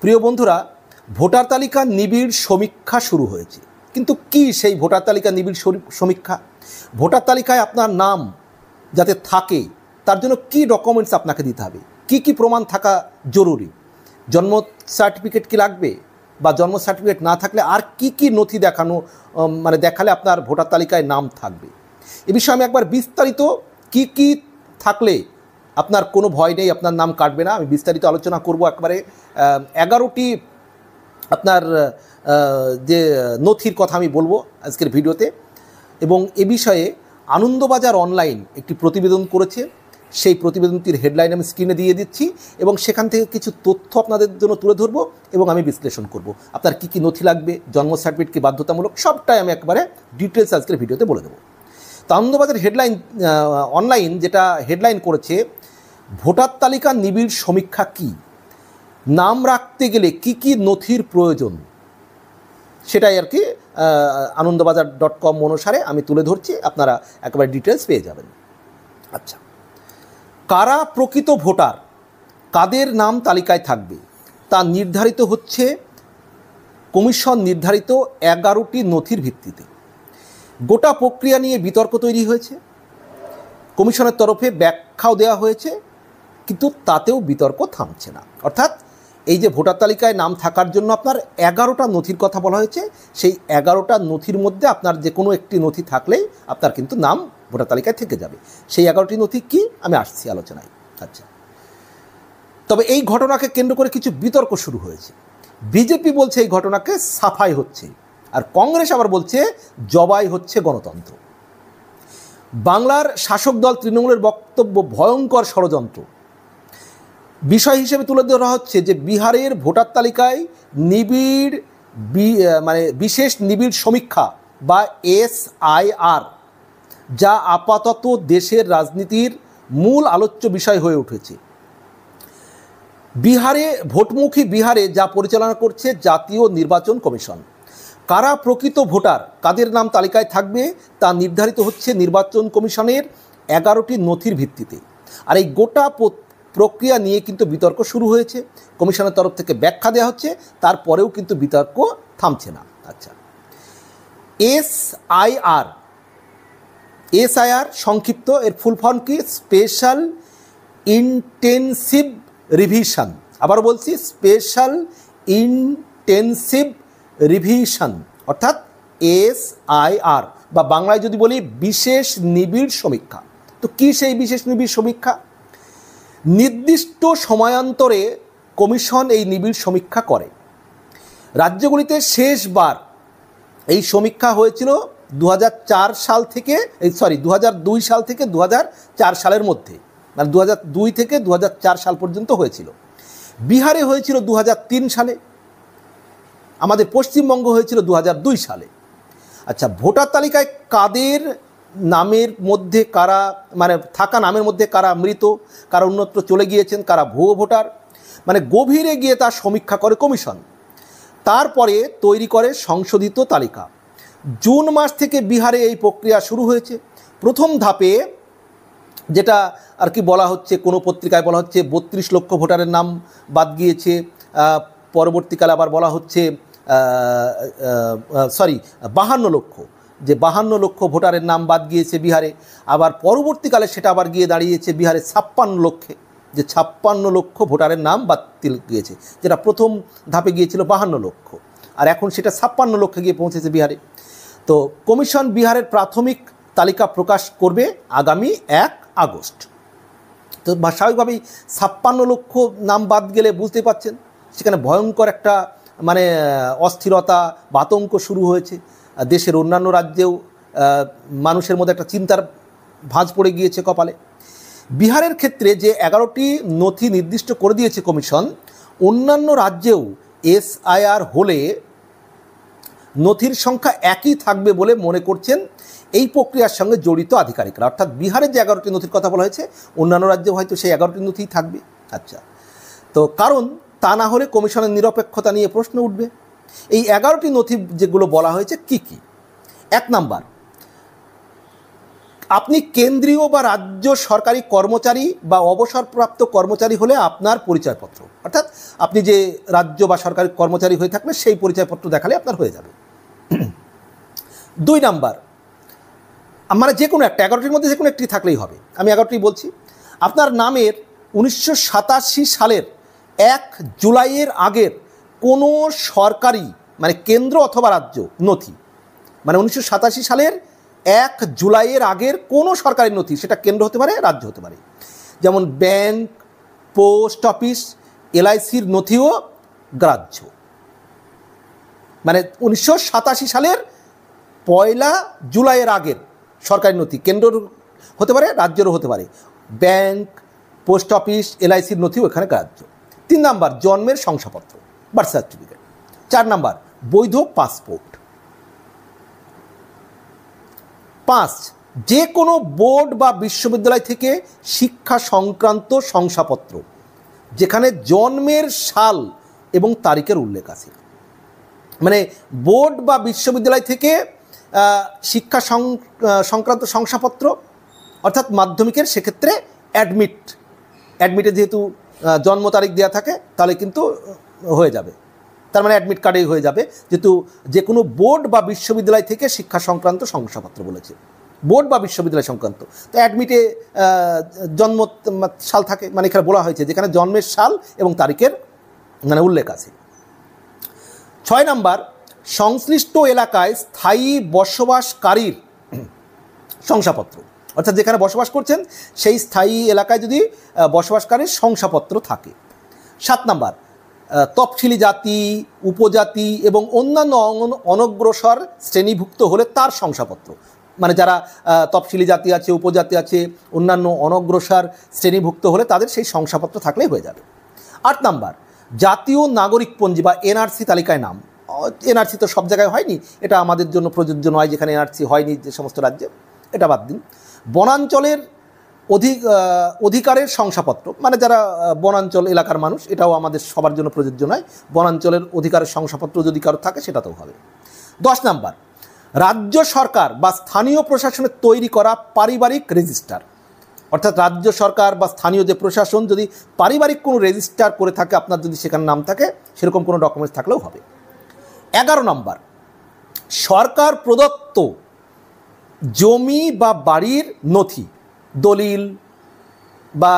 প্রিয় বন্ধুরা, ভোটার তালিকা নিবিড় সমীক্ষা শুরু হয়েছে। কিন্তু কি সেই ভোটার তালিকা নিবিড় সমীক্ষা? ভোটার তালিকায় আপনার নাম যাতে থাকে তার জন্য কি ডকুমেন্টস আপনাকে দিতে হবে, কি প্রমাণ থাকা জরুরি? জন্ম সার্টিফিকেট কি লাগবে, বা জন্ম সার্টিফিকেট না থাকলে আর কি নথি দেখালে আপনার ভোটার তালিকায় নাম থাকবে? এ বিষয়ে আমি একবার বিস্তারিত কি থাকলে আপনার কোনো ভয় নেই, আপনার নাম কাটবে না, আমি বিস্তারিত আলোচনা করব। একবারে 11টি আপনার যে নথির কথা আমি বলবো আজকের ভিডিওতে। এবং এ বিষয়ে আনন্দবাজার অনলাইন একটি প্রতিবেদন করেছে, সেই প্রতিবেদনটির হেডলাইন আমি স্ক্রিনে দিয়ে দিচ্ছি এবং সেখান থেকে কিছু তথ্য আপনাদের জন্য তুলে ধরবো এবং আমি বিশ্লেষণ করব। আপনার কি নথি লাগবে, জন্ম সার্টিফিকেট কি বাধ্যতামূলক, সবটাই আমি একবারে ডিটেলস আজকের ভিডিওতে বলে দেবো। তো আনন্দবাজার অনলাইন যেটা হেডলাইন করেছে, ভোটার তালিকা নিবিড় সমীক্ষা কি, নাম রাখতে গেলে কি নথির প্রয়োজন, সেটাই আর কি আনন্দবাজার.com অনুসারে আমি তুলে ধরছি, আপনারা একেবারে ডিটেলস পেয়ে যাবেন। আচ্ছা, কারা প্রকৃত ভোটার, কাদের নাম তালিকায় থাকবে তা নির্ধারিত হচ্ছে কমিশন নির্ধারিত 11টি নথির ভিত্তিতে। গোটা প্রক্রিয়া নিয়ে বিতর্ক তৈরি হয়েছে, কমিশনের তরফে ব্যাখ্যাও দেওয়া হয়েছে, কিন্তু তাতেও বিতর্ক থামছে না। অর্থাৎ এই যে ভোটার তালিকায় নাম থাকার জন্য আপনার 11টা নথির কথা বলা হয়েছে, সেই 11টা নথির মধ্যে আপনার যে কোনো একটি নথি থাকলেই আপনার কিন্তু নাম ভোটার তালিকায় থেকে যাবে। সেই 11টি নথি কি, আমি আসছি আলোচনায়। আচ্ছা, তবে এই ঘটনাকে কেন্দ্র করে কিছু বিতর্ক শুরু হয়েছে। বিজেপি বলছে এই ঘটনাকে সাফাই হচ্ছে, আর কংগ্রেস আবার বলছে জবাই হচ্ছে গণতন্ত্র। বাংলার শাসক দল তৃণমূলের বক্তব্য ভয়ঙ্কর ষড়যন্ত্র। বিষয় হিসেবে তুলে ধরা হচ্ছে যে বিহারের ভোটার তালিকায় বিশেষ নিবিড় সমীক্ষা বা SIR, যা আপাতত দেশের রাজনীতির মূল আলোচ্য বিষয় হয়ে উঠেছে। ভোটমুখী বিহারে যা পরিচালনা করছে জাতীয় নির্বাচন কমিশন। কারা প্রকৃত ভোটার, কাদের নাম তালিকায় থাকবে তা নির্ধারিত হচ্ছে নির্বাচন কমিশনের 11টি নথির ভিত্তিতে। আর এই গোটা প্রক্রিয়া নিয়ে কিন্তু বিতর্ক শুরু হয়েছে, কমিশনের তরফ থেকে ব্যাখ্যা দেওয়া হচ্ছে, তারপরেও কিন্তু বিতর্ক থামছে না। আচ্ছা, SIR সংক্ষিপ্ত, এর ফুল ফর্ম কি? Special intensive revision. আবার বলছি, স্পেশাল ইন্টেনসিভ রিভিশন, অর্থাৎ SIR, বা বাংলায় যদি বলি বিশেষ নিবিড় সমীক্ষা। তো কি সেই বিশেষ নিবিড় সমীক্ষা? নির্দিষ্ট সময়ান্তরে কমিশন এই নিবিড় সমীক্ষা করে। রাজ্যগুলিতে শেষবার এই সমীক্ষা হয়েছিল 2002 সাল থেকে 2004 সালের মধ্যে, মানে 2002 থেকে 2004 সাল পর্যন্ত হয়েছিল। বিহারে হয়েছিল 2003 সালে, আমাদের পশ্চিমবঙ্গ হয়েছিল 2002 সালে। আচ্ছা, ভোটার তালিকায় কাদের নামের মধ্যে কারা, থাকা নামের মধ্যে কারা মৃত, কারা অন্যত্র চলে গিয়েছেন, কারা ভুয়ো ভোটার, গভীরে গিয়ে তার সমীক্ষা করে কমিশন। তারপরে তৈরি করে সংশোধিত তালিকা। জুন মাস থেকে বিহারে এই প্রক্রিয়া শুরু হয়েছে। প্রথম ধাপে যেটা আর কি বলা হচ্ছে, কোনো পত্রিকায় বলা হচ্ছে 32 লক্ষ ভোটারের নাম বাদ গিয়েছে, পরবর্তীকালে আবার বলা হচ্ছে 52 লক্ষ, যে 52 লক্ষ ভোটারের নাম বাদ গিয়েছে বিহারে। আবার পরবর্তীকালে সেটা আবার গিয়ে দাঁড়িয়েছে বিহারে 56 লক্ষে, যে 56 লক্ষ ভোটারের নাম বাতিল গিয়েছে, যেটা প্রথম ধাপে গিয়েছিল 52 লক্ষ, আর এখন সেটা 56 লক্ষে গিয়ে পৌঁছেছে বিহারে। তো কমিশন বিহারের প্রাথমিক তালিকা প্রকাশ করবে আগামী 1 আগস্ট। তো স্বাভাবিকভাবেই 56 লক্ষ নাম বাদ গেলে বুঝতে পারছেন সেখানে ভয়ঙ্কর একটা অস্থিরতা বা আতঙ্ক শুরু হয়েছে। দেশের অন্যান্য রাজ্যেও মানুষের মধ্যে একটা চিন্তার ভাঁজ পড়ে গিয়েছে কপালে। বিহারের ক্ষেত্রে যে 11টি নথি নির্দিষ্ট করে দিয়েছে কমিশন, অন্যান্য রাজ্যেও SIR হলে নথির সংখ্যা একই থাকবে বলে মনে করছেন এই প্রক্রিয়ার সঙ্গে জড়িত আধিকারিকরা। অর্থাৎ বিহারের যে 11টি নথির কথা বলা হয়েছে, অন্যান্য রাজ্যেও হয়তো সেই 11টি নথিই থাকবে। আচ্ছা, তো কারণ তা না হলে কমিশনের নিরপেক্ষতা নিয়ে প্রশ্ন উঠবে। এই 11টি নথি যেগুলো বলা হয়েছে কি? 1 নাম্বার, আপনি কেন্দ্রীয় বা রাজ্য সরকারি কর্মচারী বা অবসরপ্রাপ্ত কর্মচারী হলে আপনার পরিচয়পত্র, অর্থাৎ আপনি যে রাজ্য বা সরকারি কর্মচারী হয়ে থাকলে সেই পরিচয়পত্র দেখালে আপনার হয়ে যাবে। 2 নাম্বার, মানে যে কোনো একটা 11টির মধ্যে যে কোনো একটি থাকলেই হবে। আমি 11টি বলছি। আপনার নামের 1987 সালের 1 জুলাইয়ের আগের কোনো সরকারি, মানে কেন্দ্র অথবা রাজ্য নথি, মানে 1987 সালের 1 জুলাইয়ের আগের কোনো সরকারি নথি, সেটা কেন্দ্র হতে পারে, রাজ্য হতে পারে, যেমন ব্যাংক, পোস্ট অফিস, LICর নথিও গ্রাহ্য। মানে 1987 সালের 1 জুলাইয়ের আগের সরকারি নথি কেন্দ্র হতে পারে, রাজ্যেরও হতে পারে, ব্যাংক, পোস্ট অফিস, LICর নথিও এখানে গ্রাহ্য। 3 নাম্বার, জন্মের শংসাপত্র, বার্থ সার্টিফিকেট। 4 নাম্বার, বৈধ পাসপোর্ট। 5, যে কোনো বোর্ড বা বিশ্ববিদ্যালয় থেকে শিক্ষা সংক্রান্ত শংসাপত্র যেখানে জন্মের সাল এবং তারিখের উল্লেখ আছে। মানে বোর্ড বা বিশ্ববিদ্যালয় থেকে শিক্ষা সংক্রান্ত শংসাপত্র, অর্থাৎ মাধ্যমিকের, সেক্ষেত্রে অ্যাডমিটে যেহেতু জন্ম তারিখ দেওয়া থাকে তাহলে কিন্তু হয়ে যাবে, তার মানে অ্যাডমিট কার্ডেই হয়ে যাবে, যেহেতু যে কোনো বোর্ড বা বিশ্ববিদ্যালয় থেকে শিক্ষা সংক্রান্ত শংসাপত্র বলেছে, বোর্ড বা বিশ্ববিদ্যালয় সংক্রান্ত। তো অ্যাডমিটে জন্ম সাল থাকে, মানে এখানে বলা হয়েছে যেখানে জন্মের সাল এবং তারিখের মানে উল্লেখ আছে। 6 নাম্বার, সংশ্লিষ্ট এলাকায় স্থায়ী বসবাসকারীর শংসাপত্র, অর্থাৎ যেখানে বসবাস করছেন সেই স্থায়ী এলাকায় যদি বসবাসকারীর শংসাপত্র থাকে। 7 নাম্বার, তফসিলি জাতি, উপজাতি এবং অন্যান্য অনগ্রসর শ্রেণীভুক্ত হলে তার শংসাপত্র, মানে যারা তফসিলি জাতি আছে, উপজাতি আছে, অন্যান্য অনগ্রসর শ্রেণীভুক্ত হলে তাদের সেই শংসাপত্র থাকলেই হয়ে যাবে। 8 নাম্বার, জাতীয় নাগরিকপঞ্জি বা NRC তালিকায় নাম। NRC তো সব জায়গায় হয়নি, এটা আমাদের জন্য প্রযোজ্য নয়, যেখানে NRC হয়নি যে সমস্ত রাজ্যে, এটা বাদ দিন। বনাঞ্চলের অধিকারের শংসাপত্র, মানে যারা বনাঞ্চল এলাকার মানুষ, এটাও আমাদের সবার জন্য প্রযোজ্য নয়, বনাঞ্চলের অধিকারের শংসাপত্র যদি কারো থাকে সেটাতেও হবে। 10 নাম্বার, রাজ্য সরকার বা স্থানীয় প্রশাসনের তৈরি করা পারিবারিক রেজিস্টার, অর্থাৎ রাজ্য সরকার বা স্থানীয় যে প্রশাসন যদি পারিবারিক কোনো রেজিস্টার করে থাকে, আপনার যদি সেখানে নাম থাকে, সেরকম কোনো ডকুমেন্টস থাকলেও হবে। 11 নাম্বার, সরকার প্রদত্ত জমি বা বাড়ির নথি, দলিল বা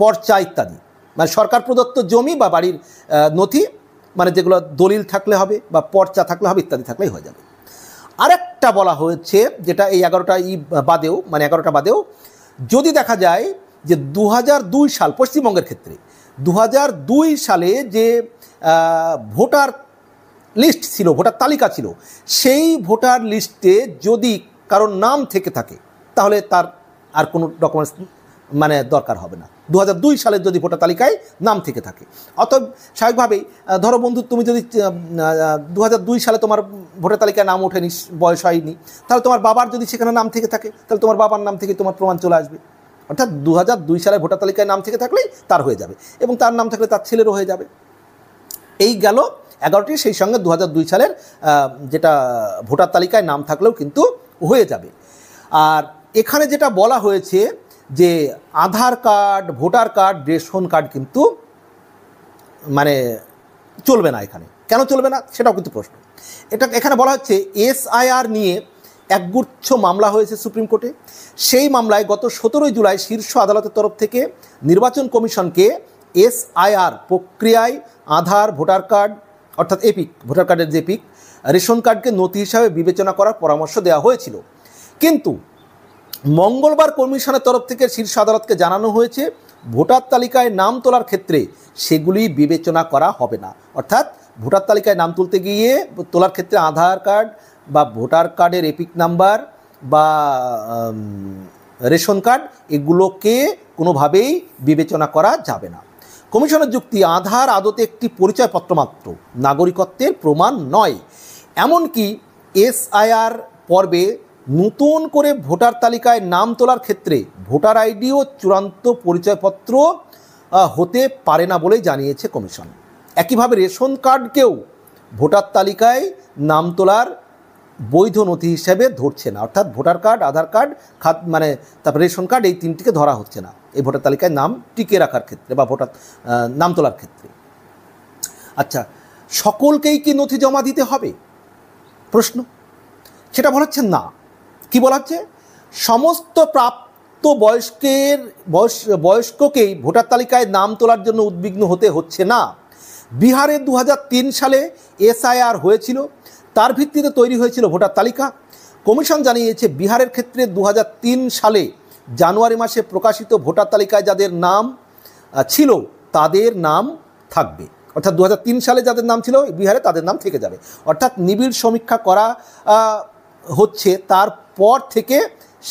পর্চা ইত্যাদি, মানে সরকার প্রদত্ত জমি বা বাড়ির নথি, মানে যেগুলো দলিল থাকলে হবে বা পর্চা থাকলে হবে, ইত্যাদি থাকলেই হয়ে যাবে। আরেকটা বলা হয়েছে, যেটা এই 11টা বাদেও, মানে 11টা বাদেও, যদি দেখা যায় যে 2002 সাল, পশ্চিমবঙ্গের ক্ষেত্রে 2002 সালে যে ভোটার লিস্ট ছিল, ভোটার তালিকা ছিল, সেই ভোটার লিস্টে যদি কারোর নাম থেকে থাকে তাহলে তার আর কোনো ডকুমেন্টস মানে দরকার হবে না। 2002 সালের যদি ভোটার তালিকায় নাম থেকে থাকে, অতএব স্বাভাবিকভাবেই ধরো বন্ধু, তুমি যদি 2002 সালে তোমার ভোটার তালিকায় নাম ওঠেনি, বয়স হয়নি, তাহলে তোমার বাবার যদি সেখানে নাম থেকে থাকে, তাহলে তোমার বাবার নাম থেকে তোমার প্রমাণ চলে আসবে। অর্থাৎ 2002 সালের ভোটার তালিকায় নাম থেকে থাকলেই তার হয়ে যাবে, এবং তার নাম থাকলে তার ছেলেরও হয়ে যাবে। এই গেল 11টি, সেই সঙ্গে 2002 সালের যেটা ভোটার তালিকায় নাম থাকলেও কিন্তু হয়ে যাবে। আর এখানে যেটা বলা হয়েছে যে Aadhaar card, voter card, ration card কিন্তু মানে চলবে না। এখানে কেন চলবে না সেটাও কিন্তু প্রশ্ন। এখানে বলা হচ্ছে SIR নিয়ে একগুচ্ছ মামলা হয়েছে সুপ্রিম কোর্টে। সেই মামলায় গত 17 জুলাই শীর্ষ আদালতের তরফ থেকে নির্বাচন কমিশনকে SIR প্রক্রিয়ায় আধার, ভোটার কার্ড, অর্থাৎ এপিক, ভোটার কার্ডের যে এপিক, রেশন কার্ডকে নথি হিসাবে বিবেচনা করার পরামর্শ দেওয়া হয়েছিল। কিন্তু মঙ্গলবার কমিশনের তরফ থেকে শীর্ষ আদালতকে জানানো হয়েছে ভোটার তালিকায় নাম তোলার ক্ষেত্রে সেগুলি বিবেচনা করা হবে না। অর্থাৎ ভোটার তালিকায় নাম তুলতে গিয়ে তোলার ক্ষেত্রে আধার কার্ড বা ভোটার কার্ডের এপিক নাম্বার বা রেশন কার্ড, এগুলোকে কোনোভাবেই বিবেচনা করা যাবে না। কমিশনের যুক্তি, আধার আদতে একটি পরিচয়পত্র মাত্র, নাগরিকত্বের প্রমাণ নয়। এমনকি SIR পর্বে নতুন করে ভোটার তালিকায় নাম তোলার ক্ষেত্রে ভোটার আইডিও চূড়ান্ত পরিচয়পত্র হতে পারে না বলেই জানিয়েছে কমিশন। একইভাবে রেশন কার্ডকেও ভোটার তালিকায় নাম তোলার বৈধ নথি হিসেবে ধরছে না, অর্থাৎ ভোটার কার্ড, আধার কার্ড, মানে তারপর রেশন কার্ড, এই তিনটিকে ধরা হচ্ছে না এই ভোটার তালিকায় নাম টিকিয়ে রাখার ক্ষেত্রে বা ভোটার নাম তোলার ক্ষেত্রে। আচ্ছা, সকলকেই কি নথি জমা দিতে হবে প্রশ্ন? সেটা বলা হচ্ছে না। কি বলা হচ্ছে? সমস্ত প্রাপ্ত বয়স্ককেই ভোটার তালিকায় নাম তোলার জন্য উদ্বিগ্ন হতে হচ্ছে না। বিহারে 2003 সালে এসআইআর হয়েছিল, তার ভিত্তিতে তৈরি হয়েছিল ভোটার তালিকা। কমিশন জানিয়েছে বিহারের ক্ষেত্রে 2003 সালে জানুয়ারি মাসে প্রকাশিত ভোটার তালিকায় যাদের নাম ছিল তাদের নাম থাকবে, অর্থাৎ 2003 সালে যাদের নাম ছিল বিহারে তাদের নাম থেকে যাবে। অর্থাৎ নিবিড় সমীক্ষা করা হচ্ছে তারপর থেকে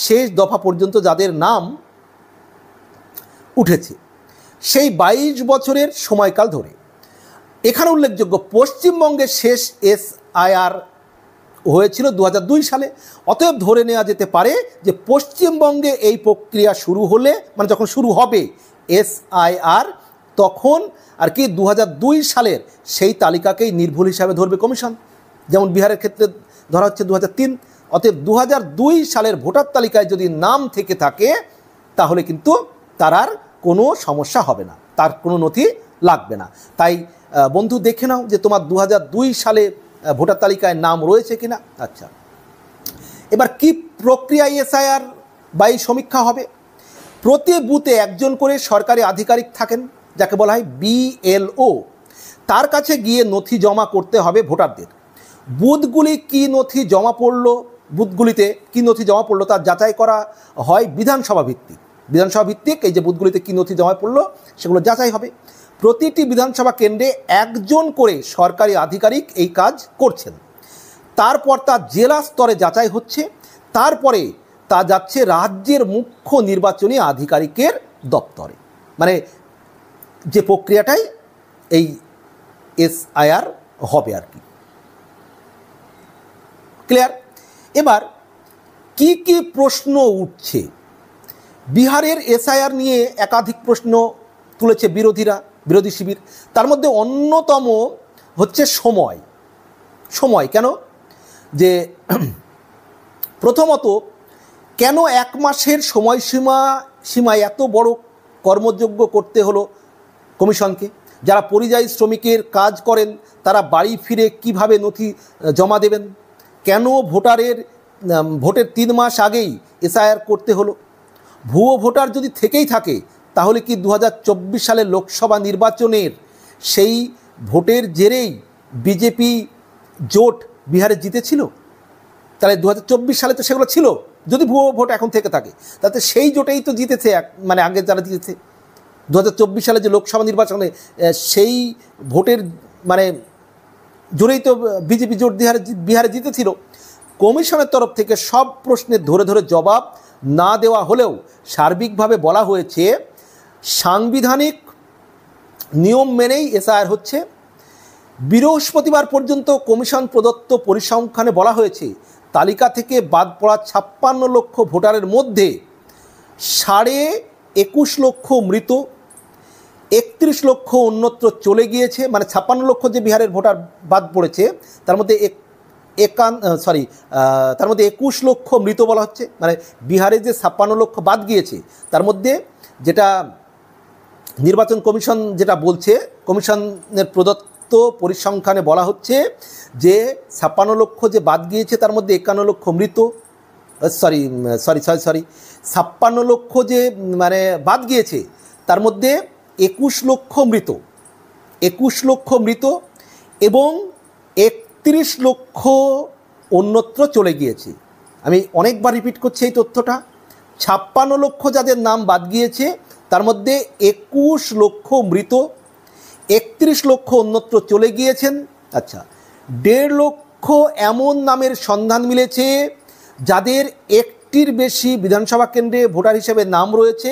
শেষ দফা পর্যন্ত যাদের নাম উঠেছে সেই 22 বছরের সময়কাল ধরে। এখানে উল্লেখযোগ্য, পশ্চিমবঙ্গের শেষ এসআইআর হয়েছিল 2002 সালে। অতএব ধরে নেওয়া যেতে পারে যে পশ্চিমবঙ্গে এই প্রক্রিয়া শুরু হলে, মানে যখন শুরু হবে এসআইআর, তখন আর কি 2002 সালের সেই তালিকাকেই নির্ভুল হিসাবে ধরবে কমিশন, যেমন বিহারের ক্ষেত্রে ধরা হচ্ছে 2003। অতএব 2002 সালের ভোটার তালিকায় যদি নাম থেকে থাকে তাহলে কিন্তু তার আর কোনো সমস্যা হবে না, তার কোনো নথি লাগবে না। তাই বন্ধু দেখে নাও যে তোমার 2002 সালে ভোটার তালিকায় নাম রয়েছে কিনা। আচ্ছা, এবার কি প্রক্রিয়ায় এসআইআর বা এই সমীক্ষা হবে? প্রতি বুথে একজন করে সরকারি আধিকারিক থাকেন, যাকে বলা হয় বিএলও। তার কাছে গিয়ে নথি জমা করতে হবে ভোটারদের। বুথগুলি কি নথি জমা পড়লো, বুথগুলিতে কি নথি জমা পড়লো তার যাচাই করা হয় বিধানসভা ভিত্তিক। এই যে বুথগুলিতে কি নথি জমা পড়লো সেগুলো যাচাই হবে। প্রতিটি বিধানসভা কেন্দ্রে একজন করে সরকারি আধিকারিক এই কাজ করছেন। তারপর তা জেলা স্তরে যাচাই হচ্ছে, তারপরে তা যাচ্ছে রাজ্যের মুখ্য নির্বাচনী আধিকারিকের দপ্তরে। মানে যে প্রক্রিয়াটাই এই এসআইআর হবে আর কি। ক্লিয়ার? এবার কি কি প্রশ্ন উঠছে? বিহারের এসআইআর নিয়ে একাধিক প্রশ্ন তুলেছে বিরোধী শিবির। তার মধ্যে অন্যতম হচ্ছে সময় কেন? যে প্রথমত, কেন 1 মাসের সময়সীমায় এত বড় কর্মযজ্ঞ করতে হলো কমিশনকে? যারা পরিযায়ী শ্রমিকের কাজ করেন তারা বাড়ি ফিরে কিভাবে নথি জমা দেবেন? কেন ভোটের 3 মাস আগেই এসআইআর করতে হলো? ভুয়ো ভোটার যদি থেকেই থাকে তাহলে কি 2024 সালের লোকসভা নির্বাচনের সেই ভোটের জেরেই বিজেপি জোট বিহারে জিতেছিল? তাহলে 2024 সালে তো সেগুলো ছিল। যদি ভুয়ো ভোট এখন থেকে থাকে তাতে সেই জোটেই তো জিতেছে, মানে আগে যারা জিতেছে 2024 সালে যে লোকসভা নির্বাচনে সেই ভোটের মানে জোরেই তো বিজেপি জোট বিহারে জিতেছিল। কমিশনের তরফ থেকে সব প্রশ্নের ধরে জবাব না দেওয়া হলেও সার্বিকভাবে বলা হয়েছে সাংবিধানিক নিয়ম মেনেই এসআইআর হচ্ছে। বৃহস্পতিবার পর্যন্ত কমিশন প্রদত্ত পরিসংখ্যানে বলা হয়েছে তালিকা থেকে বাদ পড়া 56 লক্ষ ভোটারের মধ্যে 21.5 লক্ষ মৃত, 31 লক্ষ অন্যত্র চলে গিয়েছে। মানে 56 লক্ষ যে বিহারের ভোটার বাদ পড়েছে তার মধ্যে 21 লক্ষ মৃত বলা হচ্ছে। মানে বিহারে যে 56 লক্ষ বাদ গিয়েছে তার মধ্যে যেটা নির্বাচন কমিশন যেটা বলছে, কমিশনের প্রদত্ত পরিসংখ্যানে বলা হচ্ছে যে 56 লক্ষ যে বাদ গিয়েছে তার মধ্যে 51 লক্ষ মৃত, সরি 56 লক্ষ যে মানে বাদ গিয়েছে তার মধ্যে 21 লক্ষ মৃত এবং 31 লক্ষ অন্যত্র চলে গিয়েছে। আমি অনেকবার রিপিট করছি এই তথ্যটা। 56 লক্ষ যাদের নাম বাদ গিয়েছে তার মধ্যে 21 লক্ষ মৃত, 31 লক্ষ অন্যত্র চলে গিয়েছেন। আচ্ছা, 1.5 লক্ষ এমন নামের সন্ধান মিলেছে যাদের একটির বেশি বিধানসভা কেন্দ্রে ভোটার হিসেবে নাম রয়েছে।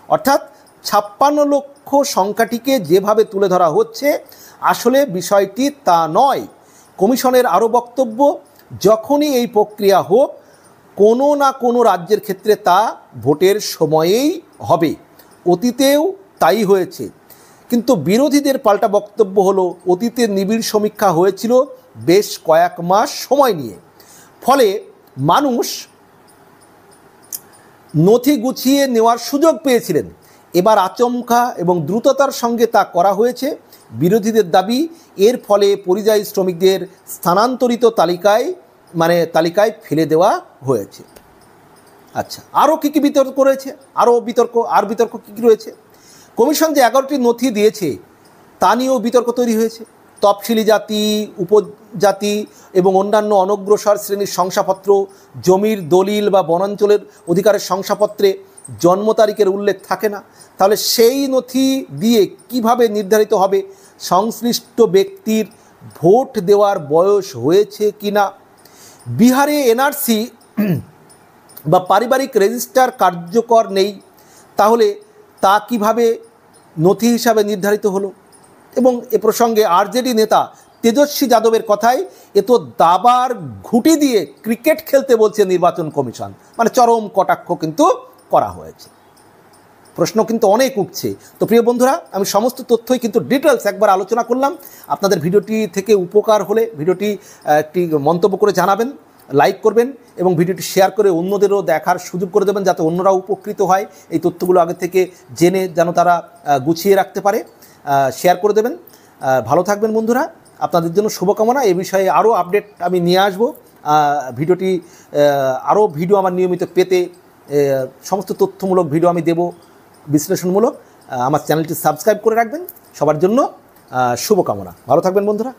অর্থাৎ 56 লক্ষ সংখ্যাটিকে যেভাবে তুলে ধরা হচ্ছে আসলে বিষয়টি তা নয়। কমিশনের আরও বক্তব্য, যখনই এই প্রক্রিয়া হোক কোনো না কোনো রাজ্যের ক্ষেত্রে তা ভোটের সময়েই হবে, অতীতেও তাই হয়েছে। কিন্তু বিরোধীদের পাল্টা বক্তব্য হলো অতীতে নিবিড় সমীক্ষা হয়েছিল বেশ কয়েক মাস সময় নিয়ে। ফলে মানুষ নথি গুছিয়ে নেওয়ার সুযোগ পেয়েছিলেন। এবার আচমকা এবং দ্রুততার সঙ্গে তা করা হয়েছে। বিরোধীদের দাবি, এর ফলে পরিযায়ী শ্রমিকদের স্থানান্তরিত তালিকায় ফেলে দেওয়া হয়েছে। আচ্ছা, আরও কী কী বিতর্ক রয়েছে? বিতর্ক কী কী রয়েছে? কমিশন যে 11টি নথি দিয়েছে তা নিয়েও বিতর্ক তৈরি হয়েছে। তফসিলি জাতি, উপজাতি এবং অন্যান্য অনগ্রসর শ্রেণীর শংসাপত্র, জমির দলিল বা বনাঞ্চলের অধিকারের শংসাপত্রে জন্ম তারিখের উল্লেখ থাকে না। তাহলে সেই নথি দিয়ে কিভাবে নির্ধারিত হবে সংশ্লিষ্ট ব্যক্তির ভোট দেওয়ার বয়স হয়েছে কি না? বিহারে এনআরসি বা পারিবারিক রেজিস্টার কার্যকর নেই, তাহলে তা কিভাবে নথি হিসাবে নির্ধারিত হলো? এবং এ প্রসঙ্গে আরজেডি নেতা তেজস্বী যাদবের কথায়, এ তো দাবার ঘুঁটি দিয়ে ক্রিকেট খেলতে বলছে নির্বাচন কমিশন, মানে চরম কটাক্ষ কিন্তু করা হয়েছে। প্রশ্ন কিন্তু অনেক উঠছে। তো প্রিয় বন্ধুরা, আমি সমস্ত তথ্যই কিন্তু ডিটেলস একবার আলোচনা করলাম। আপনাদের ভিডিওটি থেকে উপকার হলে ভিডিওটি একটি মন্তব্য করে জানাবেন, লাইক করবেন এবং ভিডিওটি শেয়ার করে অন্যদেরও দেখার সুযোগ করে দেবেন, যাতে অন্যরাও উপকৃত হয়। এই তথ্যগুলো আগে থেকে জেনে যেন তারা গুছিয়ে রাখতে পারে। শেয়ার করে দেবেন। ভালো থাকবেন বন্ধুরা, আপনাদের জন্য শুভকামনা। এই বিষয়ে আরও আপডেট আমি নিয়ে আসবো। আরও ভিডিও আমার নিয়মিত পেতে সমস্ত তথ্যমূলক ভিডিও আমি দেব, বিশ্লেষণমূলক। আমার চ্যানেলটি সাবস্ক্রাইব করে রাখবেন। সবার জন্য শুভকামনা। ভালো থাকবেন বন্ধুরা।